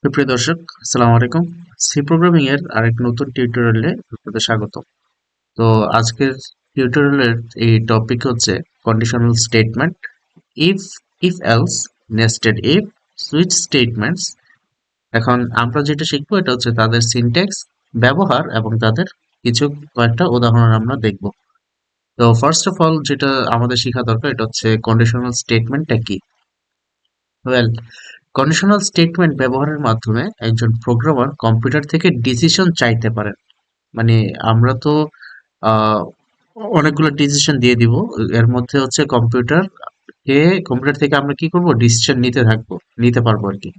সুপ্রিয় দর্শক, আসসালামু আলাইকুম। সি প্রোগ্রামিং এর আরেক নতুন টিউটোরিয়ালে আপনাদের স্বাগত। তো আজকের টিউটোরিয়ালের এই টপিক হচ্ছে conditional statement, if, if else, nested if, switch statements. এখন আমরা যেটা শিখবো এটা হচ্ছে তাদের সিনট্যাক্স, ব্যবহার এবং তাদের কিছু কয়েকটা উদাহরণ আমরা দেখব। তো ফার্স্ট অফ অল যেটা আমাদের শেখা দরকার এটা হচ্ছে কন্ডিশনাল স্টেটমেন্টটা কি। ওয়েল, কন্ডিশনাল স্টেটমেন্ট ব্যবহারের মাধ্যমে একজন প্রোগ্রামার কম্পিউটার থেকে ডিসিশন চাইতে পারেন। মানে আমরা তো আহ, অনেকগুলো ডিসিশন দিয়ে দিব। এর মধ্যে হচ্ছে কম্পিউটার থেকে আমরা কি করব, ডিসিশন নিতে পারবো আর কি।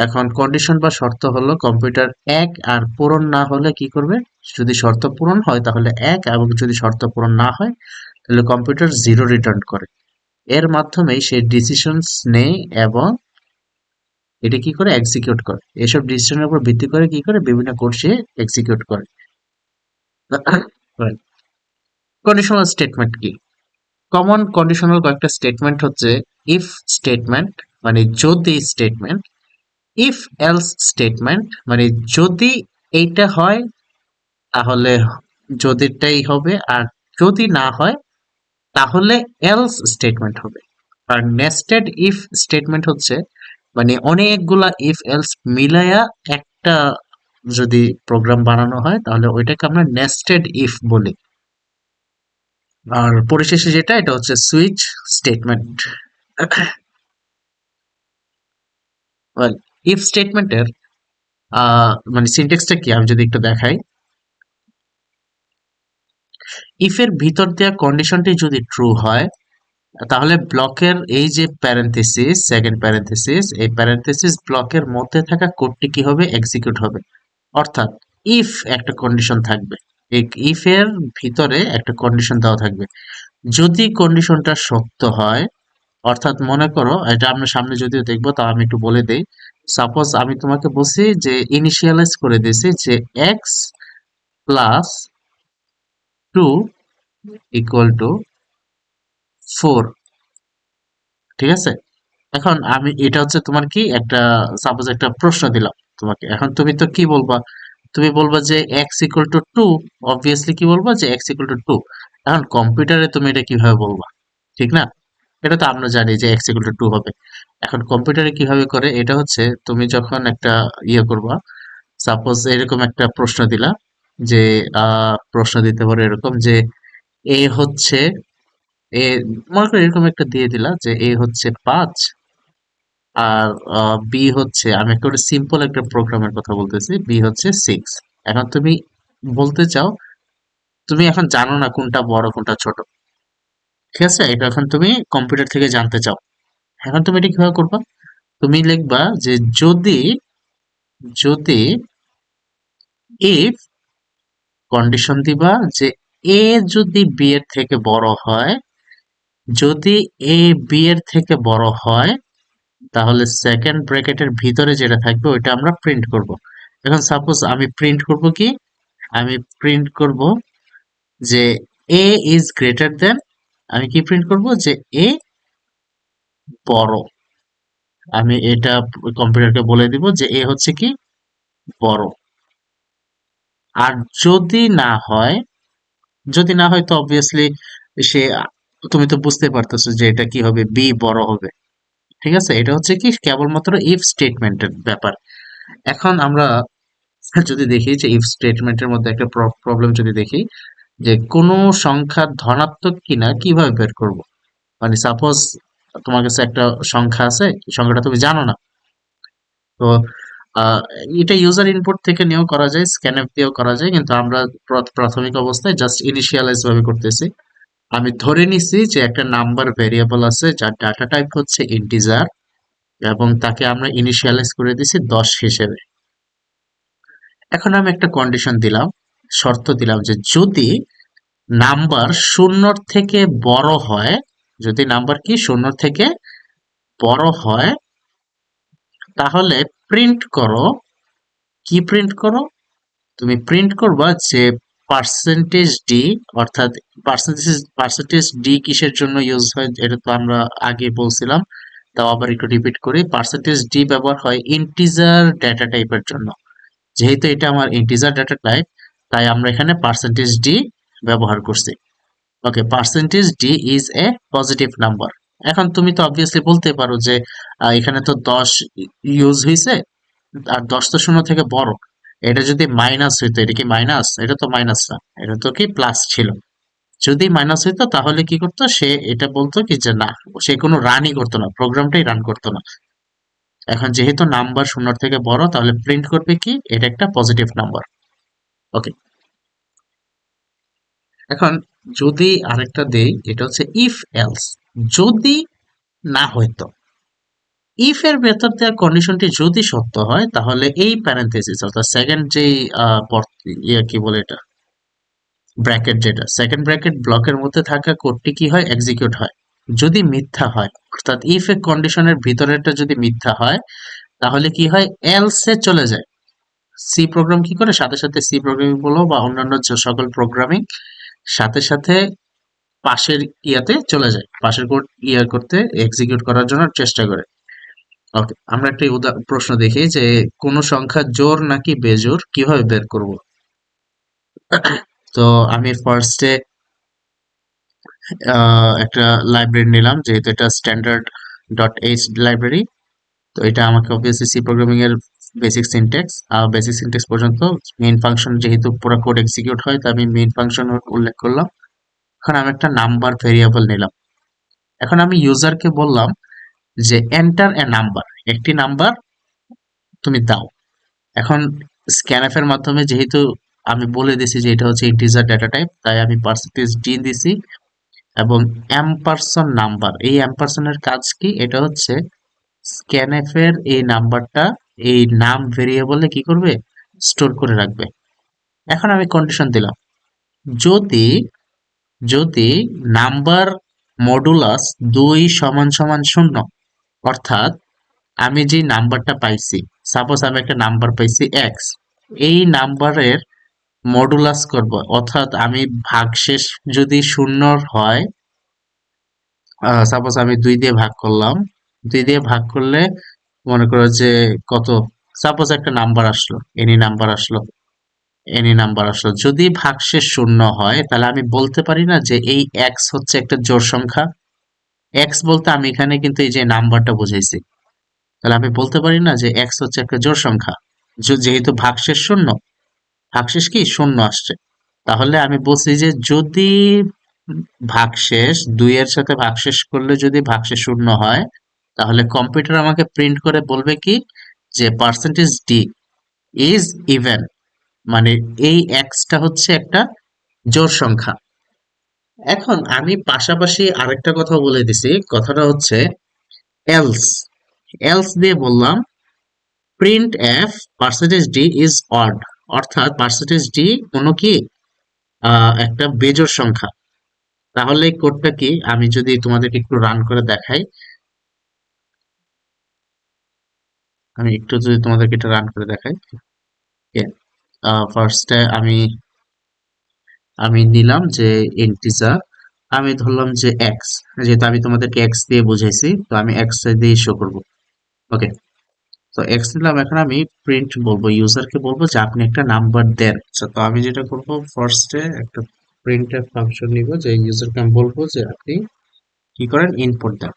এখন কন্ডিশন বা শর্ত হলো কম্পিউটার এক আর পূরণ না হলে কি করবে, যদি শর্ত পূরণ হয় তাহলে এক, এবং যদি শর্ত পূরণ না হয় তাহলে কম্পিউটার জিরো রিটার্ন করে। এর মাধ্যমেই সে ডিসিশনস নেয় এবং এটা কি করে এক্সিকিউট করে, এসব ডিসিশনের উপর ভিত্তি করে কি করে বিভিন্ন কোড সে এক্সিকিউট করে। কন্ডিশনাল স্টেটমেন্ট কি? কমন কন্ডিশনাল কয়েকটা স্টেটমেন্ট হচ্ছে ইফ স্টেটমেন্ট, মানে যদি স্টেটমেন্ট; ইফ এলস স্টেটমেন্ট, মানে যদি এইটা হয় তাহলে যদিটাই হবে, আর যদি না হয় তাহলে এলস স্টেটমেন্ট হবে। আর নেস্টেড ইফ স্টেটমেন্ট হচ্ছে মানে অনেকগুলা ইফ এলস মিলায়া একটা যদি প্রোগ্রাম বানানো হয় তাহলে ওইটাকে আমরা নেস্টেড ইফ বলি। আর পরিশেষে যেটা, এটা হচ্ছে সুইচ স্টেটমেন্ট। ওয়েল, ইফ স্টেটমেন্টের মানে সিনট্যাক্সটা কি আমি যদি একটু দেখাই। ইফ এর ভিতর দেওয়া কন্ডিশনটি যদি ট্রু হয় তাহলে ব্লকের এই যে প্যারেনথেসিস, সেকেন্ড প্যারেনথেসিস, এই প্যারেনথেসিস ব্লকের মধ্যে থাকা কোডটি কি হবে, এক্সিকিউট হবে। অর্থাৎ ইফ একটা কন্ডিশন থাকবে, এই ইফ এর ভিতরে একটা কন্ডিশন দেওয়া থাকবে। যদি কন্ডিশনটা সত্য হয়, অর্থাৎ মনে করো, এটা আমরা সামনে যদিও দেখবো, তা আমি একটু বলে দেই। সাপোজ আমি তোমাকে বলছি যে ইনিশিয়ালাইজ করে দিয়েছি যে x plus two equal to 4, ঠিক আছে? এখন আমি এটা হচ্ছে তোমার কি একটা, সাপোজ একটা প্রশ্ন দিলাম তোমাকে, এখন তুমি তো কি বলবা, তুমি বলবা যে x equal to two. Obviously কি বলবা, যে এক্স ইকুয়াল টু টু। এখন কম্পিউটারে তুমি এটা কিভাবে বলবা, ঠিক না? এটা তো আমরা জানি যে এক্স ইকুয়াল টু টু হবে। এখন কম্পিউটারে কিভাবে করে, এটা হচ্ছে তুমি যখন একটা করবা, সাপোজ এরকম একটা প্রশ্ন দিলা, যে প্রশ্ন দিতে পারো এরকম যে এ হচ্ছে, এ মনে করো এরকম একটা দিয়ে দিলা যে এ হচ্ছে 5, আর বি হচ্ছে, আমি একটা সিম্পল একটা প্রোগ্রামের কথা বলতেছি, বি হচ্ছে 6। এখন তুমি বলতে চাও, তুমি এখন জানো না কোনটা বড় কোনটা ছোট, ঠিক আছে? এটা এখন তুমি কম্পিউটার থেকে জানতে চাও। এখন তুমি এটা কিভাবে করবা, তুমি লিখবা যে যদি, যদি ইফ, কন্ডিশন দিবা যে এ যদি বি এর থেকে বড় হয়, যদি এ বি এর থেকে বড় হয় তাহলে সেকেন্ড ব্র্যাকেটের ভিতরে যেটা থাকবে ওইটা আমরা প্রিন্ট করব। এখন সাপোজ আমি প্রিন্ট করব কি, আমি প্রিন্ট করব যে এ ইজ গ্রেটার দেন, আমি কি প্রিন্ট করব যে এ বড়। আমি এটা কম্পিউটারকে বলে দিব যে এ হচ্ছে কি বড়। আর যদি না হয়, যদি না হয় তো অবভিয়াসলি সে, তুমি তো বুঝতে পারতেছো যে এটা কি হবে, বি বড় হবে। ঠিক আছে, এটা হচ্ছে কি কেবলমাত্র ইফ স্টেটমেন্টের ব্যাপার। এখন আমরা যদি দেখি যে ইফ স্টেটমেন্টের মধ্যে একটা প্রবলেম যদি দেখি, যে কোনো সংখ্যা ধনাত্মক কিনা কিভাবে বের করব। মানে সাপোজ তোমার কাছে একটা সংখ্যা আছে, সংখ্যাটা তুমি জানো না। তো আহ, এটা ইউজার ইনপুট থেকে নিয়েও করা যায়, স্ক্যানএফ দিয়েও করা যায়, কিন্তু আমরা প্রাথমিক অবস্থায় জাস্ট ইনিশিয়ালাইজ ভাবে করতেছি। আমি ধরে নিছি যে একটা নাম্বার ভেরিয়েবল আছে যার ডাটা টাইপ হচ্ছে ইন্টিজার, এবং তাকে আমরা ইনিশিয়ালাইজ করে দিছি 10 হিসেবে। এখন আমি একটা কন্ডিশন দিলাম, শর্ত দিলাম যে যদি নাম্বার শূন্যর থেকে বড় হয়, যদি নাম্বার কি শূন্যর থেকে বড় হয় তাহলে প্রিন্ট করো, কি প্রিন্ট করো, তুমি প্রিন্ট করবা যে পার্সেন্টেজ ডি। অর্থাৎ পার্সেন্টেজ ডি কিসের জন্য ইউজ হয় এটা তো আমরা আগে বলছিলাম, তাও আবার একটু রিপিট করি, পার্সেন্টেজ ডি ব্যবহার হয় ইন্টিজার ডেটা টাইপের জন্য। যেহেতু এটা আমার ইন্টিজার ডেটা টাইপ, তাই আমরা এখানে পার্সেন্টেজ ডি ব্যবহার করছি। Okay, percentage D is a positive number. এখন তুমি তো অবভিয়াসলি বলতে পারো যে এখানে তো 10 ইউজ হয়েছে, আর 10 তো 0 থেকে বড়। এটা যদি মাইনাস হইতো, এটা কি মাইনাস? এটা তো মাইনাস না, এটা তো কি প্লাস ছিল। যদি মাইনাস হইতো তাহলে কি করতো, সে এটা বলতো কি যে না, সে কোনো রানই করতো না, প্রোগ্রামটাই রান করতো না। এখন যেহেতু নাম্বার 0 থেকে বড়, তাহলে প্রিন্ট করবে কি এটা একটা পজিটিভ নাম্বার। ওকে, এখন যদি আরেকটা দেই, এটা হচ্ছে ইফ এলস, যদি না হইতো। ইফ এর ভেতর দেওয়া কন্ডিশনটি যদি সত্য হয়, তাহলে এই প্যারেন্থেসিস অর্থাৎ সেকেন্ড যেই কি বলে এটা, ব্র্যাকেট, যেটা সেকেন্ড ব্র্যাকেট ব্লকের মধ্যে থাকা কোডটি কি হয়, এক্সিকিউট হয়। যদি মিথ্যা হয়, অর্থাৎ ইফ এ কন্ডিশনের ভিতরেরটা যদি মিথ্যা হয়, তাহলে কি হয়, এলস এ চলে যায়। সি প্রোগ্রাম কি করে, সাথে সাথে সি প্রোগ্রামিং বলো বা অন্যান্য যে সকল প্রোগ্রামিং, সাথে সাথে পাশের ইয়াতে চলে যায়, পাশের কোড ইয়া করতে, এক্সিকিউট করার জন্য চেষ্টা করে। ওকে, আমরা একটা প্রশ্ন দেখি যে কোন সংখ্যা জোড় নাকি বেজোড় কিভাবে বের করব। তো আমি ফার্স্টে একটা লাইব্রেরি নিলাম, যেহেতু এটা স্ট্যান্ডার্ড ডট এইচ লাইব্রেরি। তো এটা আমাকে অবভিয়াসলি সি প্রোগ্রামিং এর বেসিক সিনট্যাক্স পর্যন্ত, মেইন ফাংশন যেহেতু পুরো কোড এক্সিকিউট হয়, তাই আমি মেইন ফাংশন উল্লেখ করলাম। এখন আমি একটা নাম্বার ভেরিয়েবল নিলাম। এখন আমি ইউজারকে বললাম যে এন্টার এ নাম্বার, একটি নাম্বার তুমি দাও। এখন স্ক্যানএফ এর মাধ্যমে যেহেতু আমি বলে দিছি যে এটা হচ্ছে ইন্টিজার ডেটা টাইপ, তাই আমি পার্সেন্টেজ ডি দিছি এবং এম্পারসন নাম্বার, এই এম্পারসনের কাজ কি, এটা হচ্ছে স্ক্যানএফ এর এই নাম্বারটা এই নাম ভেরিয়েবলে কি করবে, স্টোর করে রাখবে। এখন আমি কন্ডিশন দিলাম, যদি যদি নাম্বার মডুলাস 2 সমান সমান 0, অর্থাৎ আমি যে নাম্বারটা পাইছি, সাপোজ আমি একটা নাম্বার পাইছি এক্স, এই নাম্বারের মডুলাস করব, অর্থাৎ আমি ভাগশেষ যদি শূন্য হয়, সাপোজ আমি 2 দিয়ে ভাগ করলাম, 2 দিয়ে ভাগ করলে মনে করো যে কত, সাপোজ একটা নাম্বার আসলো, এনি নাম্বার আসলো, যদি ভাগশেষ শূন্য হয়, তাহলে আমি বলতে পারি না যে এই এক্স হচ্ছে একটা জোড় সংখ্যা। এক্স বলতে আমি এখানে কিন্তু এই যে নাম্বারটা বুঝাইছি, তাহলে আমি বলতে পারি না যে এক্স হচ্ছে একটা জোড় সংখ্যা। যেহেতু ভাগশেষ শূন্য, ভাগশেষ কি শূন্য আসছে, তাহলে আমি বলছি যে যদি ভাগশেষ 2 এর সাথে ভাগশেষ করলে যদি ভাগশেষ শূন্য হয়, তাহলে কম্পিউটার আমাকে প্রিন্ট করে বলবে কি যে পার্সেন্টেজ ডি ইজ ইভেন, মানে এই এক্সটা হচ্ছে একটা জোড় সংখ্যা। এখন আমি পাশাপাশি আরেকটা কথা বলে দিছি, কথাটা হচ্ছে এলস, এলস দিয়ে বললাম print f percentage D is odd, অর্থাৎ পার্সেন্টেজ ডি কোনো কি একটা বেজোড় সংখ্যা। তাহলে এই কোডটা কি, আমি যদি তোমাদেরকে একটু রান করে দেখাই, আমি একটু যদি তোমাদেরকে এটা রান করে দেখাই, ফার্স্টে আমি আমি নিলাম যে ইন্টিজার, আমি ধরলাম যে এক্স, যেহেতু আমি তোমাদেরকে এক্স দিয়ে বুঝাইছি, তো আমি এক্স দিয়ে শো করব। ওকে, তো এক্স নিলাম। এখন আমি প্রিন্ট বলবো, ইউজারকে বলবো যে আপনি একটা নাম্বার দেন। তো আমি যেটা করব, ফার্স্টে একটা প্রিন্টএফ ফাংশন নিব, যে ইউজারকে আমি বলবো যে আপনি কি করেন, ইনপুট দেন।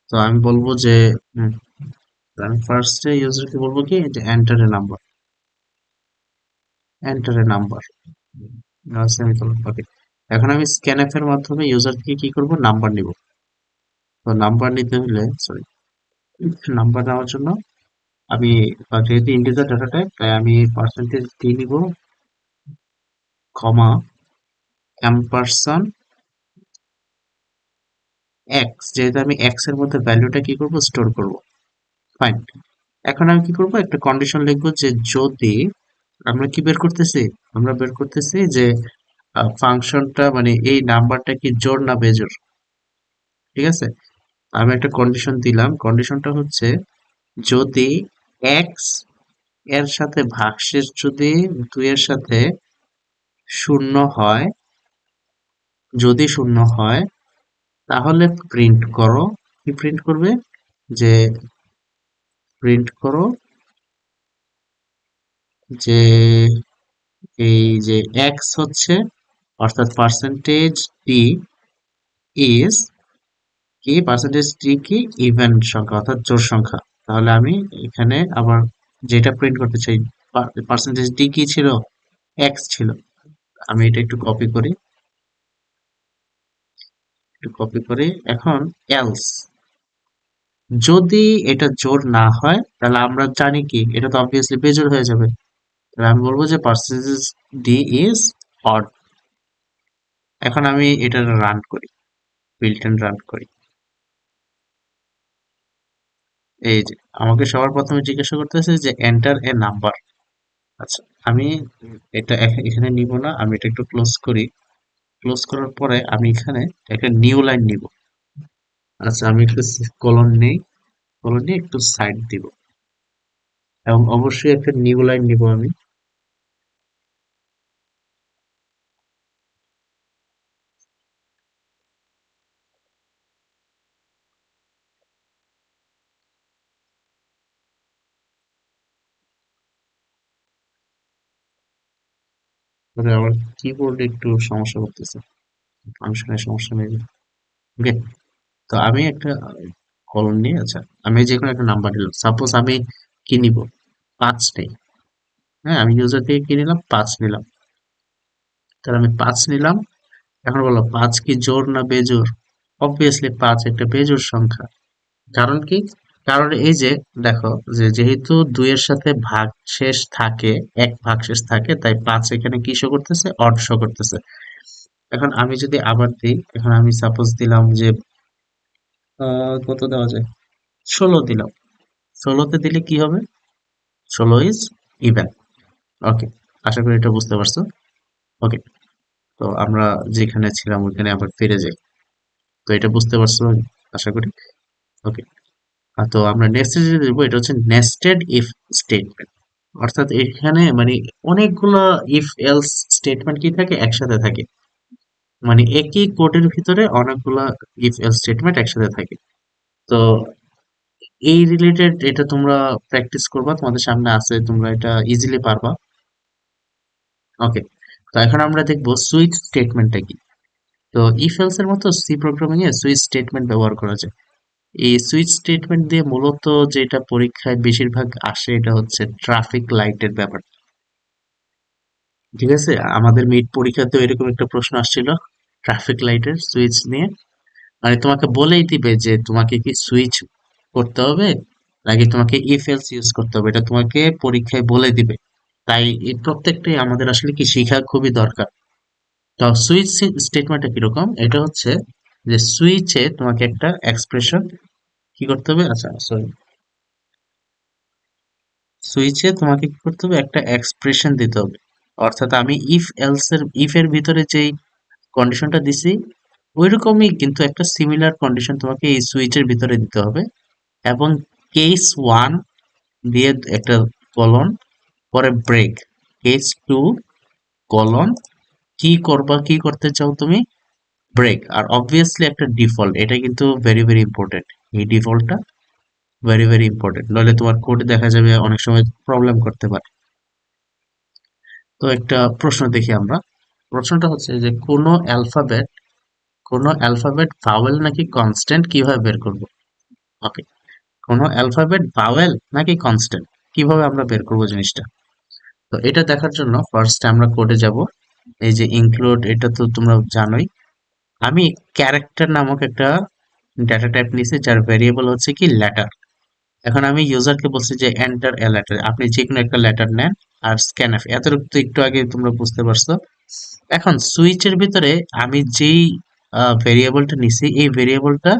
তো আমি বলবো যে আমি ফার্স্টে ইউজারকে বলবো কি যে enter a number, enter a number, semicolon. Okay, এখন আমি স্ক্যানএফ এর মাধ্যমে ইউজার থেকে কি করব, নাম্বার নিব। তো নাম্বার নিতে হলে, সরি, নাম্বার নেওয়ার জন্য আমি যেহেতু ইন্টিজার ডাটা টাইপ, তাই আমি পার্সেন্টেজ ডি নিব, কমা এম্পারসন এক্স, যেহেতু আমি এক্স এর মধ্যে ভ্যালুটা কি করব, স্টোর করব। ফাইন, এখন আমি কি করব, একটা কন্ডিশন লিখবো যে যদি, আমরা কি বের করতেছি, আমরা বের করতেছি যে ফাংশনটা মানে এই নাম্বারটা কি জোড় না বেজোড়। ঠিক আছে, আমি একটা কন্ডিশন দিলাম, কন্ডিশনটা হচ্ছে যদি এক্স এর সাথে ভাগশেষ যদি 2 এর সাথে শূন্য হয়, যদি শূন্য হয়, তাহলে প্রিন্ট করো, কি প্রিন্ট করবে, যে প্রিন্ট করো যে এই যে এক্স হচ্ছে অর্থাৎ পার্সেন্টেজ টি ইজ কি, পার্সেন্টেজ টি কি ইভেন সংখ্যা অর্থাৎ জোড় সংখ্যা। তাহলে আমি এখানে আবার যেটা প্রিন্ট করতে চাই, পার্সেন্টেজ টি কি ছিল, এক্স ছিল। আমি এটা একটু কপি করি এখন এলস যদি এটা জোড় না হয় তাহলে আমরা জানি কি এটা তো অবভিয়াসলি বেজোড় হয়ে যাবে। তাহলে আমি বলবো যে পার্সেন্টেজ ডি ইজ অড। এখন আমি এটা রান করি, বিল্ট এন্ড রান করি। এই যে আমাকে সবার প্রথমে জিজ্ঞাসা করতেছে যে এন্টার এ নাম্বার। আচ্ছা, আমি এটা এখানে নিব না, আমি এটা একটু ক্লোজ করি। ক্লোজ করার পরে আমি এখানে একটা নিউ লাইন নিব। আচ্ছা, আমি একটু কলন নেই, কলন নিয়ে একটু সাইড দিব এবং অবশ্যই একটা নিউ লাইন নিব আমি। তবে আমার কিবোর্ডে একটু সমস্যা করতেছে, ফাংশনের সমস্যা নেই। ওকে, তো আমি একটা কলম নিয়ে, আচ্ছা আমি যে কোনো একটা নাম্বার নিলাম, সাপোজ আমি কি নিব, 5 নেই। হ্যাঁ, আমি ইউজার থেকে কি নিলাম, 5 নিলাম। তাহলে আমি 5 নিলাম। এখন বলো 5 কি জোড় না বেজোড়? অবভিয়াসলি 5 একটা বেজোড় সংখ্যা। কারণ কি? কারণ এই যে দেখো, যে যেহেতু 2 এর সাথে ভাগশেষ থাকে, এক ভাগশেষ থাকে, তাই 5 এখানে কি শো করতেছে, অড শো করতেছে। এখন আমি যদি আবার দিই, এখন আমি সাপোজ দিলাম যে কত দেওয়া যায়, 16 দিলাম। 16তে দিলে কি হবে, 16 ইজ ইভেন। ওকে, আশা করি এটা বুঝতে পারছো। ওকে, তো আমরা যেখানে ছিলাম ওইখানে আবার ফিরে যাই। তো এটা বুঝতে পারছো আশা করি। ওকে, তো আমরা নেক্সট যেটা দেখবো এটা হচ্ছে নেস্টেড ইফ স্টেটমেন্ট। অর্থাৎ এখানে মানে অনেকগুলো ইফ এলস স্টেটমেন্ট কি থাকে, একসাথে থাকে। মানে একই কোডের ভিতরে অনেকগুলা ইফ এলস স্টেটমেন্ট একসাথে থাকে। তো এই রিলেটেড এটা তোমরা প্র্যাকটিস করবা, তোমাদের সামনে আছে, তোমরা এটা ইজিলি পারবা। ওকে, তো এখন আমরা দেখবো সুইচ স্টেটমেন্টটা কি। তো ইফ এলস এর মতো সি প্রোগ্রামিং এ সুইচ স্টেটমেন্ট ব্যবহার করা যায়। এই সুইচ স্টেটমেন্ট দিয়ে মূলত যেটা পরীক্ষায় বেশিরভাগ আসে এটা হচ্ছে ট্রাফিক লাইটের ব্যাপার। ঠিক আছে, আমাদের মিড পরীক্ষাতেও এরকম একটা প্রশ্ন আসছিল ট্রাফিক লাইটের সুইচ নিয়ে। মানে তোমাকে বলেই দিবে যে তোমাকে কি সুইচ করতে হবে নাকি তোমাকে ইফ এলস ইউজ করতে হবে, এটা তোমাকে পরীক্ষায় বলে দিবে। তাই এই প্রত্যেকটাই আমাদের আসলে কি শেখা খুবই দরকার। তো সুইচ স্টেটমেন্টটা কিরকম, এটা হচ্ছে যে সুইচে তোমাকে একটা এক্সপ্রেশন কি করতে হবে, আচ্ছা সরি, সুইচে তোমাকে কি করতে হবে, একটা এক্সপ্রেশন দিতে হবে। অর্থাৎ আমি ইফ এর ভিতরে যেই কন্ডিশনটা দিছি ওইরকমই কিন্তু একটা সিমিলার কন্ডিশন তোমাকে এই সুইচের ভিতরে দিতে হবে। এবং কেস ওয়ান দিয়ে একটা কলন, পরে ব্রেক, কেস টু কলন, কি করবা, কি করতে চাও তুমি, ব্রেক, আর অবভিয়াসলি একটা ডিফল্ট। এটা কিন্তু ভেরি ভেরি ইম্পর্টেন্ট। এই ডিফল্টটা ভেরি ভেরি ইম্পর্টেন্ট, নইলে তোমার কোড দেখা যাবে অনেক সময় প্রবলেম করতে পারে। তো একটা প্রশ্ন দেখি আমরা। প্রশ্নটা হচ্ছে যে কোনো অ্যালফাবেট ভাওয়েল নাকি কনস্ট্যান্ট কিভাবে বের করব। ওকে, কোনো অ্যালফাবেট ভাওয়েল নাকি কনস্ট্যান্ট কিভাবে আমরা বের করব জিনিসটা। তো এটা দেখার জন্য ফার্স্ট আমরা কোডে যাব। এই যে ইনক্লুড, এটা তো তোমরা জানোই। আমি ক্যারেক্টার নামক একটা ডেটা টাইপ নিয়েছি যার ভেরিয়েবল হচ্ছে কি লেটার। এখন আমি ইউজারকে বলছি যে এন্টার এ লেটার, আপনি যে কোনো একটা লেটার নেন আর স্ক্যানএফ, এতটুকু তো একটু আগে তোমরা বুঝতে পারছো। এখন সুইচের ভিতরে আমি যেই ভেরিয়েবলটা নিছি এই ভেরিয়েবলটা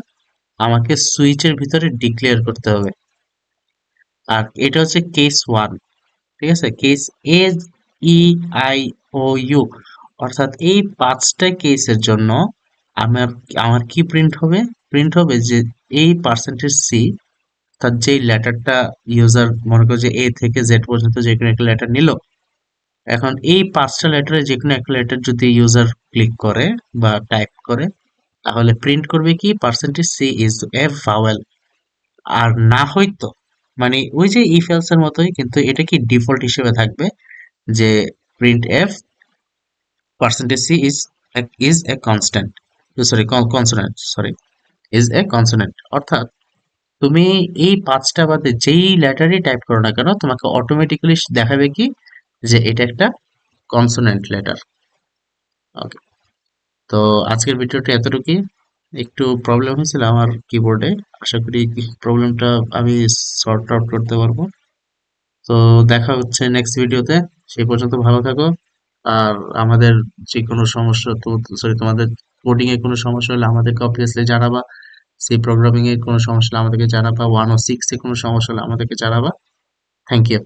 আমাকে সুইচের ভিতরে ডিক্লেয়ার করতে হবে। আর এটা হচ্ছে কেস ওয়ান। ঠিক আছে, case A, E, I, O, U, অর্থাৎ এই 5টা কেসের জন্য আমার আমার কি প্রিন্ট হবে, প্রিন্ট হবে যে এই পার্সেন্টেজ সি, তার যেই লেটারটা ইউজার মনে করো যে এ থেকে জেড পর্যন্ত যে কোনো একটা লেটার নিল। এখন এই 5টা লেটারে যে কোনো একটা লেটার যদি ইউজার ক্লিক করে বা টাইপ করে তাহলে প্রিন্ট করবে কি percentage C is a vowel. আর না হয়তো মানে ওই যে ইফ এলস এর মতোই, কিন্তু এটা কি ডিফল্ট হিসেবে থাকবে যে print f percentage C is a constant, sorry consonant, sorry is a consonant. অর্থাৎ তুমি এই পাঁচটা বাদে যেই লেটারই টাইপ করো না কেন, তোমাকে অটোমেটিক্যালি দেখাবে কি যে এটা একটা কনসোনেন্ট লেটার। ওকে, তো আজকের ভিডিওটা এতটুকুই। একটু প্রবলেম হয়েছিল আমার কিবোর্ডে, আশা করি প্রবলেমটা আমি সর্ট আউট করতে পারবো। তো দেখা হচ্ছে নেক্সট ভিডিওতে, সেই পর্যন্ত ভালো থাকো। আর আমাদের যে কোনো সমস্যা, তো সরি, তোমাদের কোডিং এ কোনো সমস্যা হলে আমাদেরকে অবভিয়াসলি জানাবা, সি প্রোগ্রামিং এর কোনো সমস্যা হলে আমাদেরকে জানাবা, 106 এ কোনো সমস্যা হলে আমাদেরকে জানাবা। Thank you.